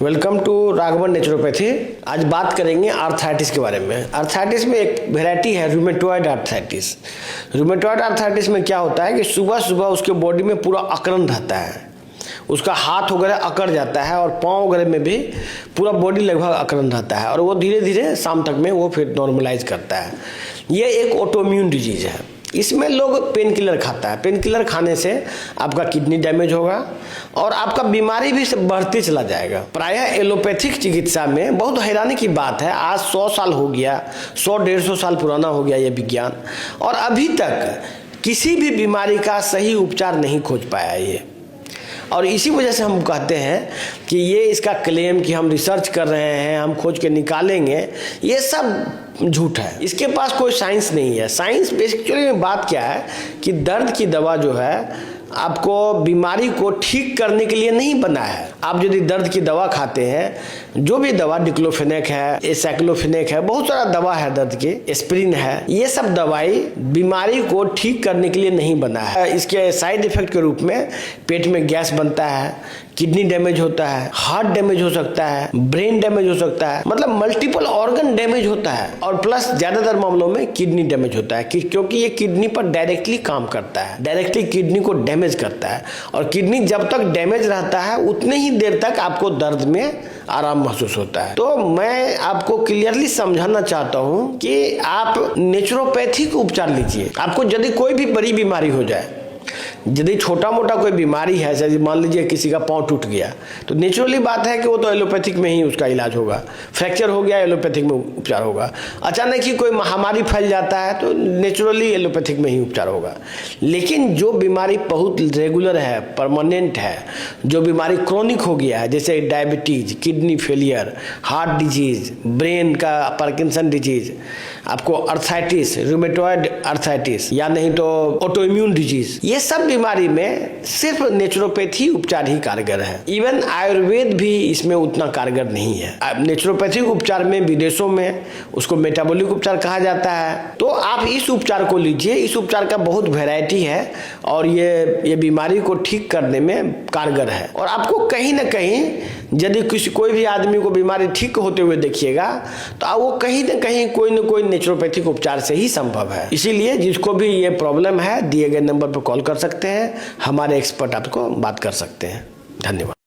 Welcome to Raghavan naturopathy. आज बात करेंगे आर्थराइटिस के बारे में। आर्थराइटिस में एक वैरायटी है रूमेटॉइड आर्थराइटिस। रूमेटॉइड आर्थराइटिस में क्या होता है कि सुबह सुबह उसके बॉडी में पूरा अकड़न रहता है, उसका हाथ वगैरह अकड़ जाता है और पाँव वगैरह में भी पूरा बॉडी लगभग अकड़न रहता है और वो धीरे धीरे शाम तक में वो फिर नॉर्मलाइज करता है। ये एक ऑटोइम्यून डिजीज है। इसमें लोग पेन किलर खाता है। पेन किलर खाने से आपका किडनी डैमेज होगा और आपका बीमारी भी बढ़ते चला जाएगा। प्रायः एलोपैथिक चिकित्सा में बहुत हैरानी की बात है, आज 100 साल हो गया, 100-150 साल पुराना हो गया ये विज्ञान, और अभी तक किसी भी बीमारी का सही उपचार नहीं खोज पाया ये। और इसी वजह से हम कहते हैं कि ये इसका क्लेम कि हम रिसर्च कर रहे हैं, हम खोज के निकालेंगे, ये सब झूठ है। इसके पास कोई साइंस नहीं है। साइंस बेसिकली में बात क्या है कि दर्द की दवा जो है आपको बीमारी को ठीक करने के लिए नहीं बना है। आप यदि दर्द की दवा खाते हैं, जो भी दवा डिक्लोफेनेक है, एसाइक्लोफेनेक है, बहुत सारा दवा है दर्द की, एस्पिरिन है, ये सब दवाई बीमारी को ठीक करने के लिए नहीं बना है। इसके साइड इफेक्ट के रूप में पेट में गैस बनता है, किडनी डैमेज होता है, हार्ट डैमेज हो सकता है, ब्रेन डैमेज हो सकता है, मतलब मल्टीपल ऑर्गन डैमेज होता है और प्लस ज्यादातर मामलों में किडनी डैमेज होता है क्योंकि ये किडनी पर डायरेक्टली काम करता है, डायरेक्टली किडनी को डैमेज करता है। और किडनी जब तक डैमेज रहता है उतने ही देर तक आपको दर्द में आराम महसूस होता है। तो मैं आपको क्लियरली समझाना चाहता हूँ कि आप नेचुरोपैथिक उपचार लीजिए। आपको यदि कोई भी बड़ी बीमारी हो जाए, यदि छोटा मोटा कोई बीमारी है, जैसे मान लीजिए किसी का पाँव टूट गया, तो नेचुरली बात है कि वो तो एलोपैथिक में ही उसका इलाज होगा। फ्रैक्चर हो गया, एलोपैथिक में उपचार होगा। अचानक ही कोई महामारी फैल जाता है तो नेचुरली एलोपैथिक में ही उपचार होगा। लेकिन जो बीमारी बहुत रेगुलर है, परमानेंट है, जो बीमारी क्रोनिक हो गया है, जैसे diabetes, kidney failure, heart disease, brain का पार्किंसन डिजीज, आपको अर्थराइटिस, रूमेटॉइड अर्थराइटिस या नहीं तो ऑटोइम्यून डिजीज, ये सब बीमारी में सिर्फ नेचुरोपैथी उपचार ही कारगर है। इवन आयुर्वेद भी इसमें उतना कारगर नहीं है। नेचुरोपैथिक उपचार में विदेशों में उसको मेटाबॉलिक उपचार कहा जाता है। तो आप इस उपचार को लीजिए। इस उपचार का बहुत वैरायटी है और ये बीमारी को ठीक करने में कारगर है। और आपको कहीं ना कहीं यदि कोई भी आदमी को बीमारी ठीक होते हुए देखिएगा तो वो कहीं ना कोई नेचुरोपैथिक उपचार से ही संभव है। इसीलिए जिसको भी ये प्रॉब्लम है, दिए गए नंबर पर कॉल कर सकते हैं, हमारे एक्सपर्ट आपको बात कर सकते हैं। धन्यवाद।